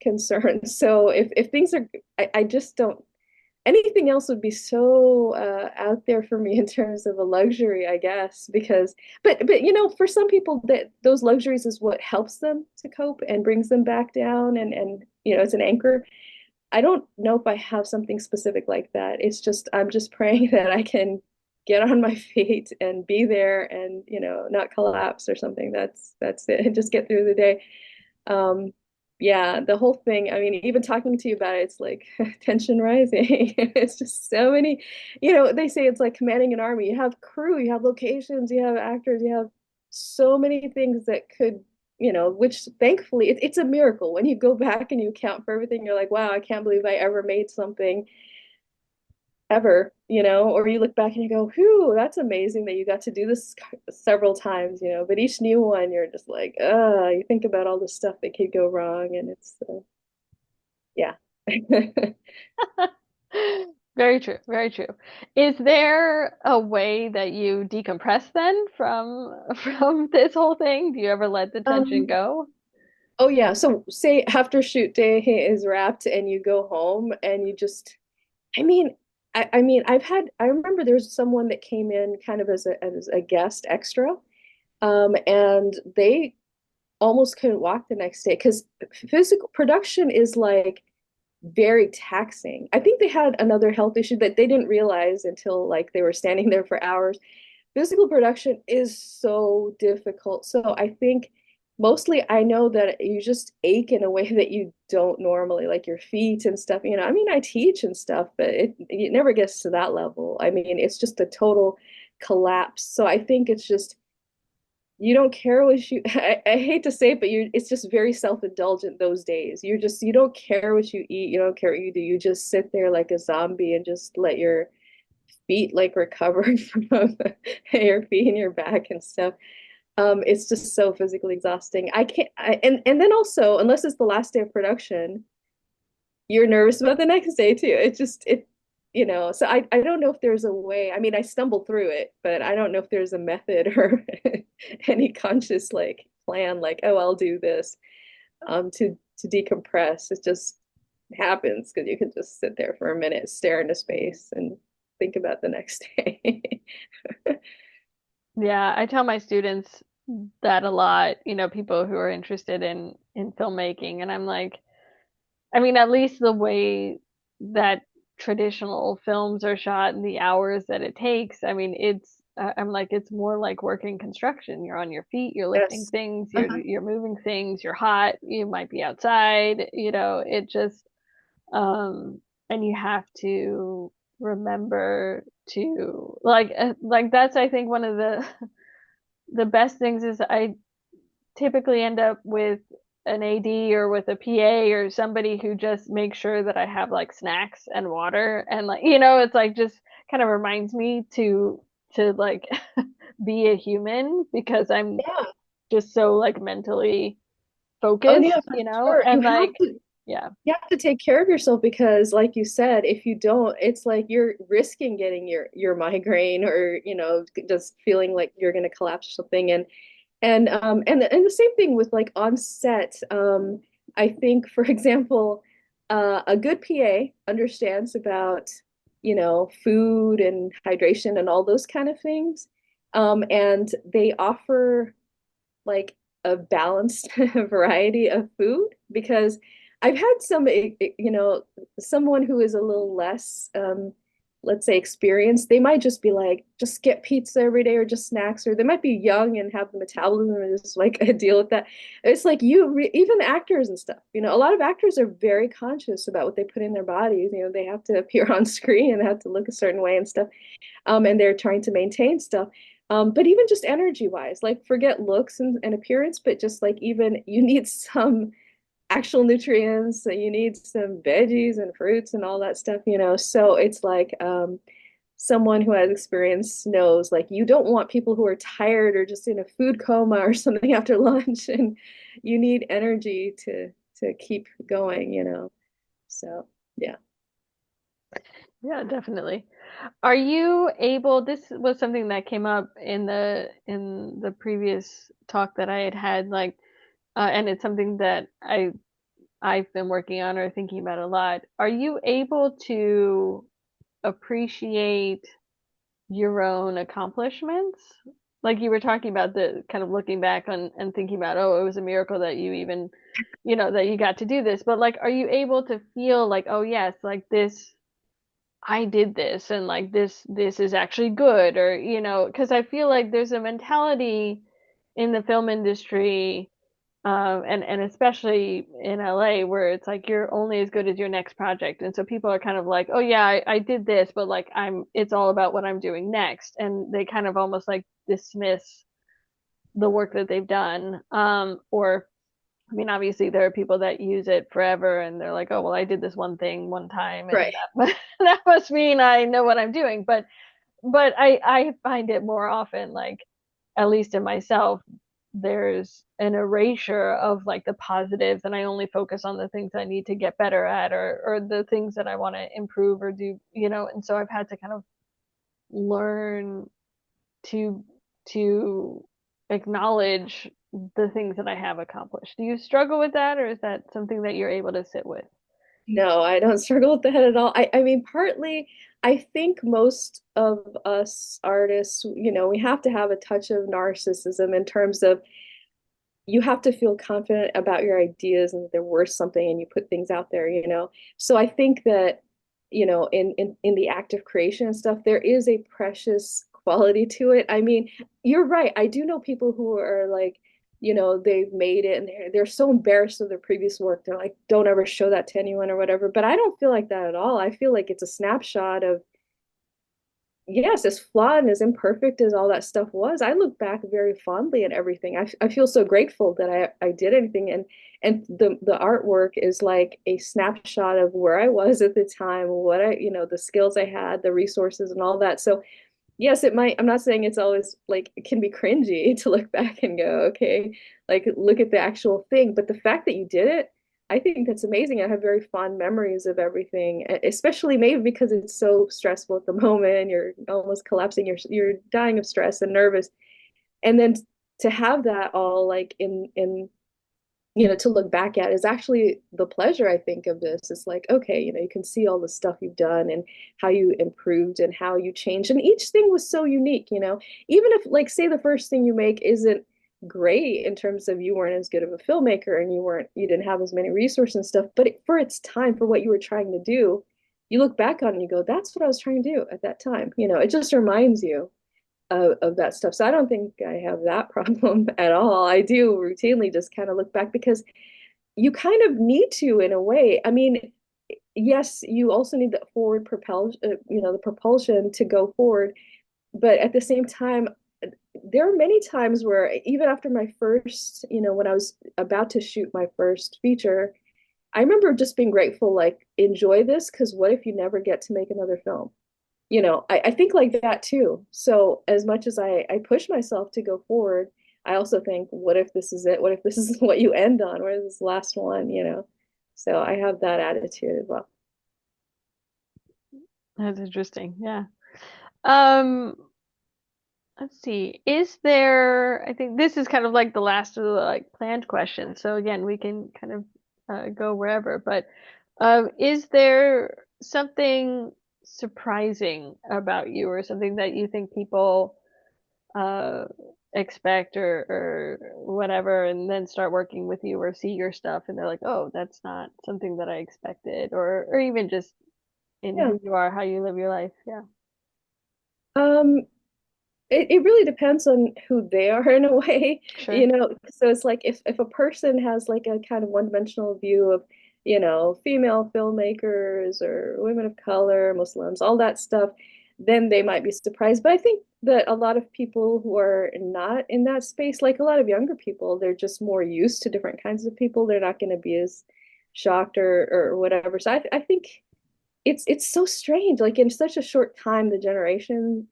concern. So if things are, I just don't, anything else would be so out there for me in terms of a luxury, I guess, because but you know, for some people that those luxuries is what helps them to cope and brings them back down and you know, it's an anchor. I don't know if I have something specific like that. It's just I'm just praying that I can get on my feet and be there and, you know, not collapse or something. That's it. Just get through the day. Um, yeah, the whole thing, I mean, even talking to you about it, it's like tension rising. It's just so many, you know, they say it's like commanding an army. You have crew, you have locations, you have actors, you have so many things that could, you know, which thankfully it's a miracle. When you go back and you account for everything, you're like, wow, I can't believe I ever made something ever, you know, or you look back and you go, whew, that's amazing that you got to do this several times, you know, but each new one, you're just like, you think about all the stuff that could go wrong, and it's, yeah. Very true, very true. Is there a way that you decompress then from from this whole thing? Do you ever let the tension Um, go? oh yeah, so say after shoot day is wrapped and you go home and you just, I mean, I mean, I remember there was someone that came in kind of as a guest extra, and they almost couldn't walk the next day because physical production is like very taxing. I think they had another health issue that they didn't realize until like they were standing there for hours. Physical production is so difficult. So I think mostly I know that you just ache in a way that you don't normally, like your feet and stuff. You know, I mean, I teach and stuff, but it never gets to that level. I mean, it's just a total collapse. So I think it's just you don't care what you I hate to say it, but you it's just very self-indulgent those days. You're just you don't care what you eat, you don't care what you do. You just sit there like a zombie and just let your feet like recover from your feet and your back and stuff. It's just so physically exhausting. I can't and then also, unless it's the last day of production, you're nervous about the next day too. It just it you know, so I don't know if there's a way. I mean, I stumble through it, but I don't know if there's a method or any conscious like plan like, oh, I'll do this to decompress. It just happens because you can just sit there for a minute, stare into space and think about the next day. Yeah, I tell my students that a lot, you know, people who are interested in filmmaking, and I'm like, I mean, at least the way that traditional films are shot and the hours that it takes, I mean, I'm like, it's more like working construction. You're on your feet, you're lifting Yes. things, Uh-huh. you're moving things, you're hot, you might be outside, you know, it just and you have to remember to like that's I think one of the best things is I typically end up with an AD or with a PA or somebody who just makes sure that I have like snacks and water and like you know it's like just kind of reminds me to like be a human because I'm Yeah. just so like mentally Oh yeah, focused, for you know, sure. and like yeah. You have to take care of yourself because like you said, if you don't, it's like you're risking getting your migraine or, you know, just feeling like you're going to collapse or something. And the same thing with like on set. I think, for example, a good PA understands about, you know, food and hydration and all those kind of things. And they offer like a balanced variety of food because I've had some, you know, someone who is a little less, let's say, experienced. They might just be like, just get pizza every day or just snacks, or they might be young and have the metabolism and just like deal with that. It's like even actors and stuff, you know, a lot of actors are very conscious about what they put in their bodies. You know, they have to appear on screen and have to look a certain way and stuff, and they're trying to maintain stuff. But even just energy wise, like forget looks and appearance, but just like even you need some actual nutrients, you need some veggies and fruits and all that stuff, you know. So it's like someone who has experience knows like you don't want people who are tired or just in a food coma or something after lunch, and you need energy to keep going, you know. So yeah. Yeah, definitely. Are you able, this was something that came up in the previous talk that I had had, like, and it's something that I've been working on or thinking about a lot. Are you able to appreciate your own accomplishments? Like you were talking about the kind of looking back on and thinking about, oh, it was a miracle that you even, that you got to do this. But like, are you able to feel like, oh yes, like this, I did this, and like this is actually good, or because I feel like there's a mentality in the film industry, and especially in LA, where it's like you're only as good as your next project, and so people are kind of like, oh yeah, I did this, but like it's all about what I'm doing next, and they kind of almost like dismiss the work that they've done, or I mean, obviously there are people that use it forever and they're like, oh, well, I did this one thing one time and Right. that must mean I know what I'm doing. But I find it more often like, at least in myself, there's an erasure of like the positives and I only focus on the things I need to get better at, or the things that I want to improve or do, and so I've had to kind of learn to to acknowledge the things that I have accomplished. Do you struggle with that, or is that something that you're able to sit with? No, I don't struggle with that at all. I mean, partly, I think most of us artists, we have to have a touch of narcissism in terms of you have to feel confident about your ideas and that they're worth something and you put things out there. So I think that, in the act of creation and stuff, there is a precious quality to it. I mean, you're right. I do know people who are like, they've made it and they're so embarrassed of their previous work. They're like, don't ever show that to anyone or whatever. But I don't feel like that at all. I feel like it's a snapshot of, yes, as flawed and as imperfect as all that stuff was, I look back very fondly at everything. I feel so grateful that I did anything, and the artwork is like a snapshot of where I was at the time, what the skills I had, the resources and all that. So yes, it might. I'm not saying it's always like it can be cringy to look back and go, okay, like look at the actual thing. But the fact that you did it, I think that's amazing. I have very fond memories of everything, especially maybe because it's so stressful at the moment. You're almost collapsing. You're dying of stress and nervous, and then to have that all like in to look back at is actually the pleasure, I think, of this. It's like, okay, you can see all the stuff you've done and how you improved and how you changed. And each thing was so unique. Even if, like, say the first thing you make isn't great in terms of you weren't as good of a filmmaker and you didn't have as many resources and stuff, but for its time, for what you were trying to do, you look back on it and you go, that's what I was trying to do at that time. It just reminds you of that stuff. So I don't think I have that problem at all. I do routinely just kind of look back because you kind of need to in a way. I mean, yes, you also need the forward propulsion, the propulsion to go forward. But at the same time, there are many times where even after my first, when I was about to shoot my first feature, I remember just being grateful, like, enjoy this, because what if you never get to make another film? I think like that too. So as much as I push myself to go forward, I also think, what if this is it? What if this is what you end on? What is this last one? So I have that attitude as well. That's interesting. Yeah. Um, let's see. Is there, I think this is kind of like the last of the like planned questions. So again, we can kind of go wherever, but is there something surprising about you or something that you think people uh expect or whatever and then start working with you or see your stuff and they're like, "Oh, that's not something that I expected," or even just in Yeah. who you are, how you live your life. Yeah. Um, it really depends on who they are in a way, Sure. So it's like if a person has like a kind of one-dimensional view of, female filmmakers or women of color, Muslims, all that stuff, then they might be surprised. But I think that a lot of people who are not in that space, like a lot of younger people, they're just more used to different kinds of people. They're not going to be as shocked or whatever. So I think it's so strange, like in such a short time, the generation,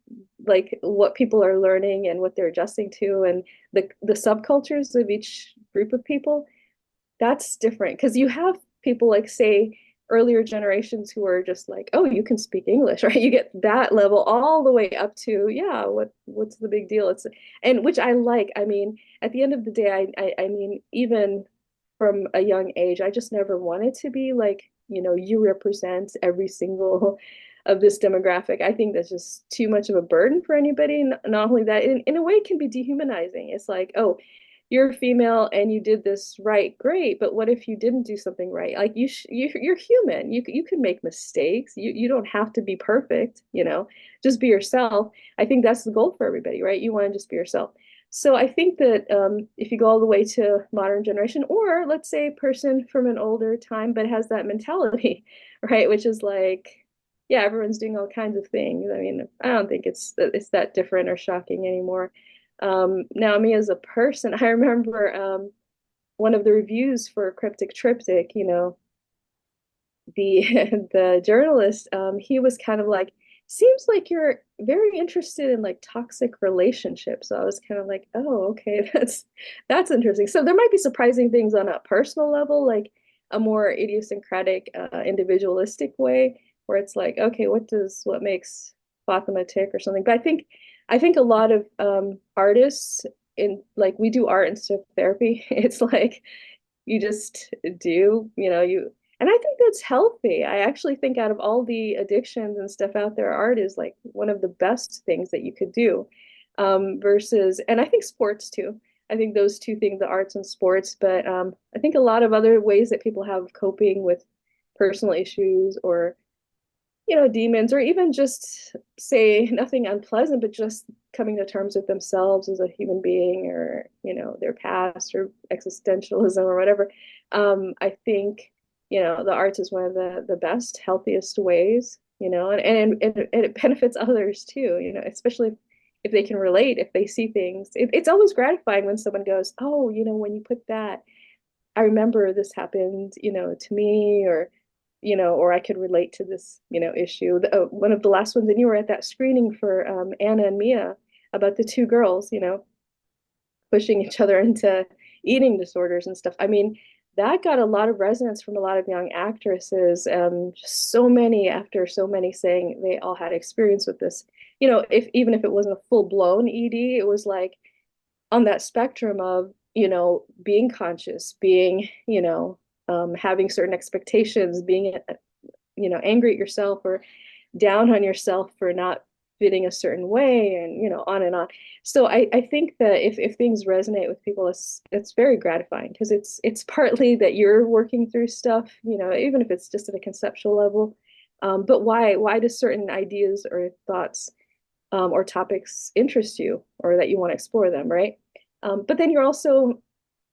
like what people are learning and what they're adjusting to, and the subcultures of each group of people, that's different because you have people like, say, earlier generations who are just like, oh, you can speak English, right? You get that level all the way up to, yeah, what's the big deal? It's and which I like. I mean, at the end of the day, I mean, even from a young age, I just never wanted to be like, you represent every single of this demographic. I think that's just too much of a burden for anybody. Not only that, in a way, it can be dehumanizing. It's like, oh, you're female and you did this right, great. But what if you didn't do something right? Like you're human. You can make mistakes. You don't have to be perfect. Just be yourself. I think that's the goal for everybody, right? You want to just be yourself. So I think that if you go all the way to modern generation, or let's say a person from an older time but has that mentality, right, which is like, yeah, everyone's doing all kinds of things. I mean, I don't think it's that different or shocking anymore. Now, me as a person, I remember one of the reviews for Cryptic Triptych, the the journalist, he was kind of like, seems like you're very interested in like toxic relationships. So I was kind of like, oh, okay, that's interesting. So there might be surprising things on a personal level, like a more idiosyncratic, individualistic way, where it's like, okay, what makes Fatima tick or something. But I think a lot of artists in like we do art instead of therapy. It's like you just do, and I think that's healthy. I actually think out of all the addictions and stuff out there, art is like one of the best things that you could do. Versus, and I think sports too. I think those two things, the arts and sports, but I think a lot of other ways that people have coping with personal issues or demons, or even just say nothing unpleasant, but just coming to terms with themselves as a human being, or, their past or existentialism or whatever. I think, the arts is one of the best, healthiest ways, and it benefits others too, especially if they can relate, if they see things. It's always gratifying when someone goes, oh, when you put that, I remember this happened, to me, or I could relate to this, issue. One of the last ones, and you were at that screening for Anna and Mia about the two girls, pushing each other into eating disorders and stuff. I mean, that got a lot of resonance from a lot of young actresses. Just so many after so many saying they all had experience with this. If even if it wasn't a full blown ED, it was like on that spectrum of being conscious, being having certain expectations, being angry at yourself or down on yourself for not fitting a certain way, and on and on. So I think that if things resonate with people, it's very gratifying, because it's partly that you're working through stuff, even if it's just at a conceptual level. But why do certain ideas or thoughts or topics interest you, or that you want to explore them, right? But then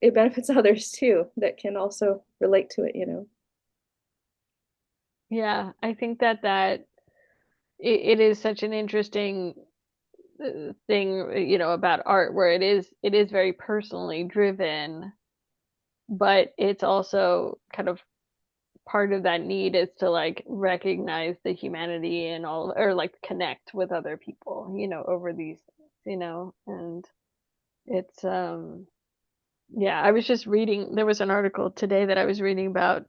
it benefits others too that can also relate to it. Yeah, I think that it is such an interesting thing, about art where it is very personally driven, but it's also kind of part of that need is to like recognize the humanity and all, or like connect with other people, over these and it's yeah, I was just reading, there was an article today that I was reading about,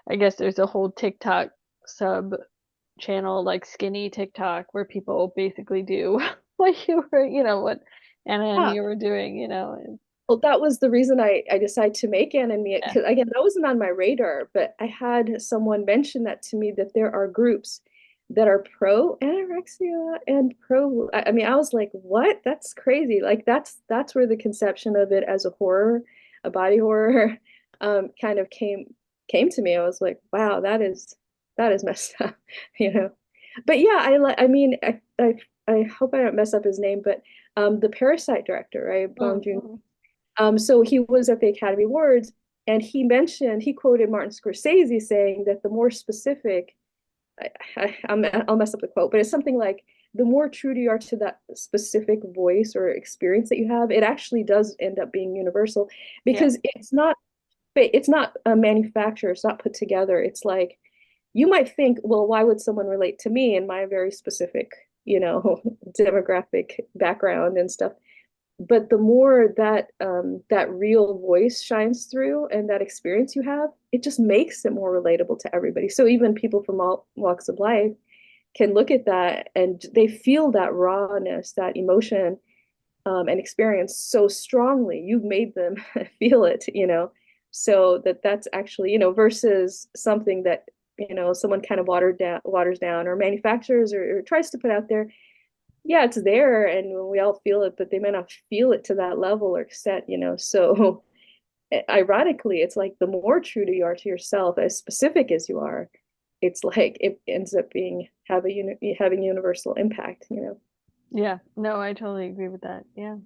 I guess there's a whole TikTok sub channel, like skinny TikTok, where people basically do what you were, what Anna and Yeah. me were doing, and Well, that was the reason I decided to make Anime, because again, that wasn't on my radar, but I had someone mention that to me, that there are groups that are pro anorexia and pro. I mean, I was like, what? That's crazy. Like that's where the conception of it as a horror, a body horror, kind of came to me. I was like, wow, that is messed up, you know. But yeah, I mean, I hope I don't mess up his name, but the Parasite director, right, Bong Joon, mm-hmm. so he was at the Academy Awards, and he quoted Martin Scorsese saying that the more specific, I'll mess up the quote, but it's something like, the more true you are to that specific voice or experience that you have, it actually does end up being universal, Yeah, because it's not a manufacturer, it's not put together. It's like, you might think, well, why would someone relate to me in my very specific, demographic background and stuff? but the more that that real voice shines through and that experience you have, it just makes it more relatable to everybody. So even people from all walks of life can look at that and they feel that rawness, that emotion, and experience so strongly. You've made them feel it, so that's actually, versus something that, someone kind of waters down or manufactures or tries to put out there. Yeah, it's there and we all feel it, but they may not feel it to that level or extent, So ironically, it's like the more true you are to yourself, as specific as you are, it's like it ends up being having universal impact. Yeah, no, I totally agree with that. Yeah.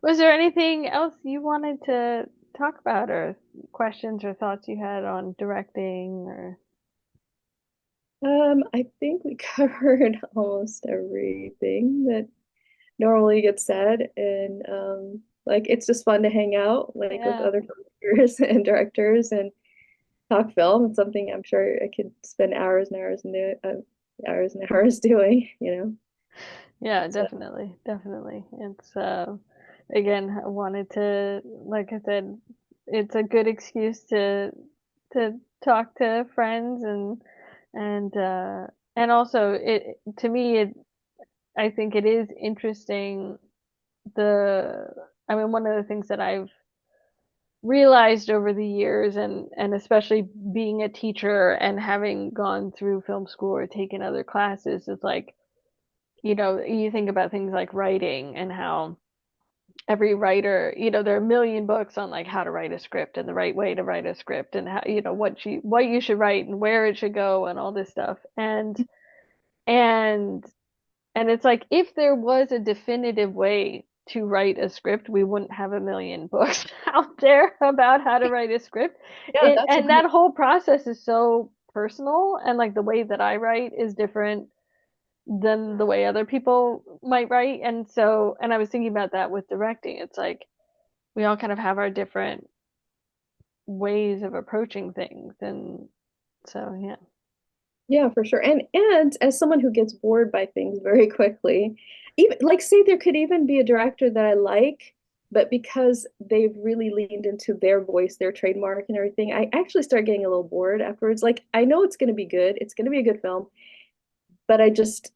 Was there anything else you wanted to talk about, or questions or thoughts you had on directing, or I think we covered almost everything that normally gets said, and like it's just fun to hang out like with yeah. other filmmakers and directors and talk film. It's something I'm sure I could spend hours and hours doing. Yeah, So definitely, definitely. It's again, I wanted to, like I said, it's a good excuse to talk to friends and and also it to me it I think it is interesting the I mean one of the things that I've realized over the years and especially being a teacher and having gone through film school or taken other classes is like, you think about things like writing and how every writer, there are a million books on like how to write a script and the right way to write a script and how, what you should write and where it should go and all this stuff. And and it's like if there was a definitive way to write a script, we wouldn't have a million books out there about how to write a script. yeah, It that's a and great. that whole process is so personal and like the way that I write is different than the way other people might write. And I was thinking about that with directing. It's like we all kind of have our different ways of approaching things. And so, yeah. Yeah, for sure. And as someone who gets bored by things very quickly, even like say there could even be a director that I like, but because they've really leaned into their voice, their trademark and everything, I actually start getting a little bored afterwards. Like I know it's going to be good. It's going to be a good film, but I just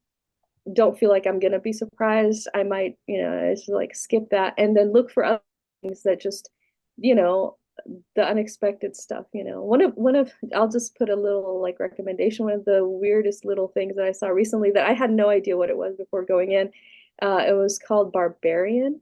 don't feel like I'm going to be surprised. I might, just like skip that and then look for other things that just, you know, the unexpected stuff. One of I'll just put a little like recommendation. One of the weirdest little things that I saw recently that I had no idea what it was before going in. It was called Barbarian.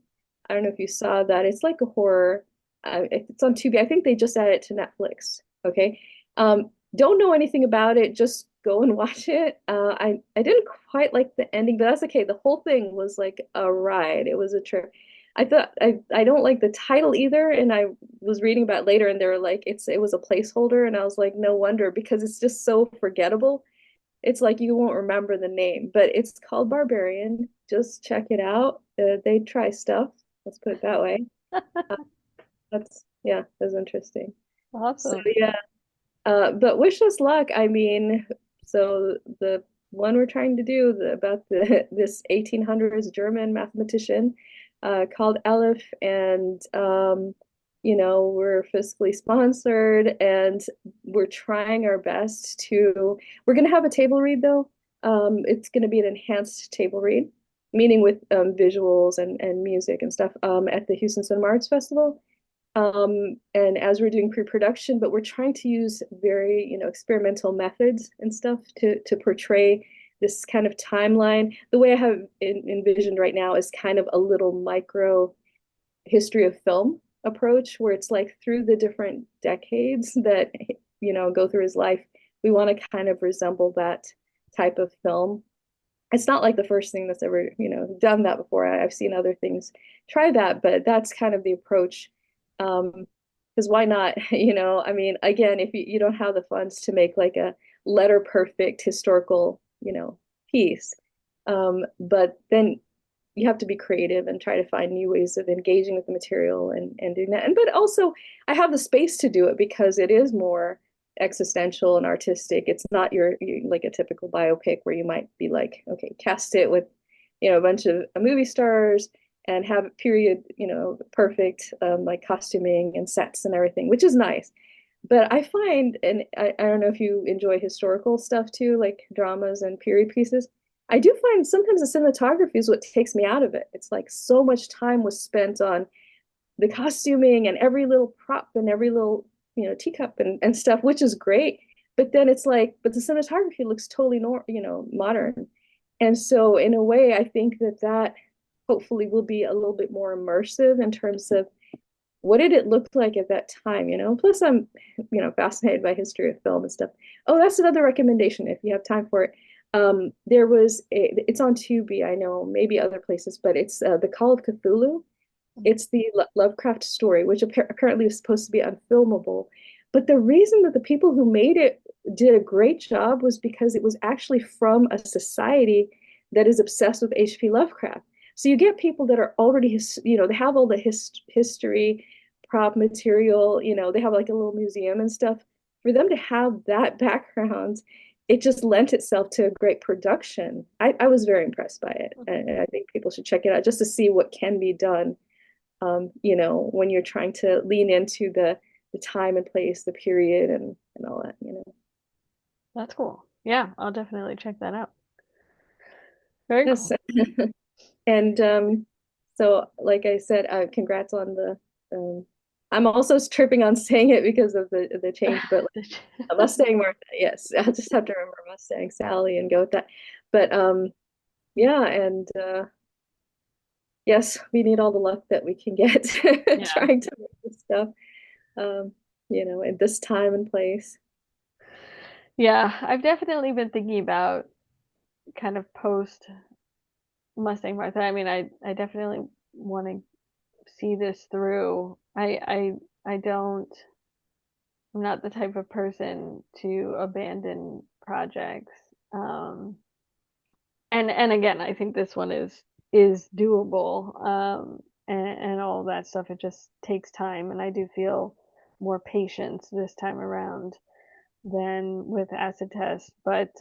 I don't know if you saw that. It's like a horror. It's on Tubi. I think they just added it to Netflix. Okay. Don't know anything about it. Just go and watch it. I didn't quite like the ending, but that's okay. The whole thing was like a ride. It was a trip. I don't like the title either, and I was reading about it later, and they were like it was a placeholder, and I was like, no wonder because it's just so forgettable. It's like you won't remember the name, but it's called Barbarian. Just check it out. They try stuff. Let's put it that way. That's yeah, that's interesting. So Awesome. yeah, but wish us luck. I mean, so the one we're trying to do about this 1800s German mathematician called Aleph, and we're fiscally sponsored, and we're trying our best to. We're going to have a table read though. It's going to be an enhanced table read, meaning with visuals and music and stuff at the Houston Cinema Arts Festival. And as we're doing pre-production, but we're trying to use very, experimental methods and stuff to portray this kind of timeline. The way I have envisioned right now is kind of a little micro history of film approach, where it's like through the different decades that, go through his life, we want to kind of resemble that type of film. It's not like the first thing that's ever, done that before. I've seen other things try that, but that's kind of the approach. Because why not? I mean, again, if you don't have the funds to make like a letter perfect historical, piece, but then you have to be creative and try to find new ways of engaging with the material and doing that. And but also I have the space to do it because it is more existential and artistic. It's not like a typical biopic where you might be like, okay, cast it with, a bunch of movie stars and have period, perfect like costuming and sets and everything, which is nice. But I find, and I don't know if you enjoy historical stuff too, like dramas and period pieces. I do find sometimes the cinematography is what takes me out of it. It's like so much time was spent on the costuming and every little prop and every little, teacup and stuff, which is great. But then it's like, but the cinematography looks totally modern. And so in a way, I think that hopefully will be a little bit more immersive in terms of what did it look like at that time. Plus I'm, fascinated by history of film and stuff. Oh, that's another recommendation if you have time for it. It's on Tubi, I know, maybe other places, but it's The Call of Cthulhu. It's the Lovecraft story, which apparently is supposed to be unfilmable. But the reason that the people who made it did a great job was because it was actually from a society that is obsessed with H.P. Lovecraft. So you get people that are already, they have all the history, prop material, they have like a little museum and stuff. For them to have that background, it just lent itself to a great production. I was very impressed by it. And I think people should check it out just to see what can be done when you're trying to lean into the time and place, the period and all that. That's cool. Yeah, I'll definitely check that out. Very Yes. cool. And so like I said, congrats on the I'm also tripping on saying it because of the change, but like, Mustang Martha, yes. I'll just have to remember Mustang Sally and go with that. But yeah, and yes, we need all the luck that we can get Yeah. trying to make this stuff. Um, in this time and place. Yeah, I've definitely been thinking about kind of post Mustang Martha. I mean, I definitely want to see this through. I don't I'm not the type of person to abandon projects. Um, and again, I think this one is doable. And all that stuff. It just takes time, and I do feel more patience this time around than with acid test. But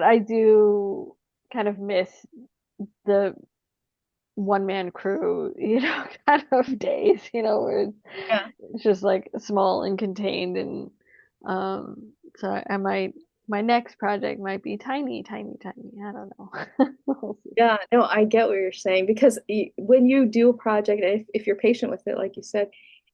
I do kind of miss the one man crew, kind of days, where Yeah. it's just like small and contained. And so I might, my next project might be tiny, tiny, tiny. I don't know. We'll see. Yeah, no, I get what you're saying because when you do a project, if you're patient with it, like you said,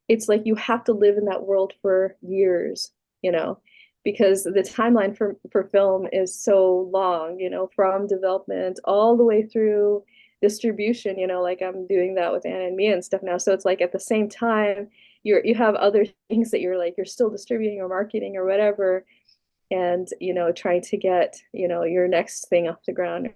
it's like you have to live in that world for years, you know, because the timeline for film is so long, from development all the way through distribution, like I'm doing that with Anna and Mia and stuff now. So it's like at the same time, you have other things that you're still distributing or marketing or whatever, and trying to get, your next thing off the ground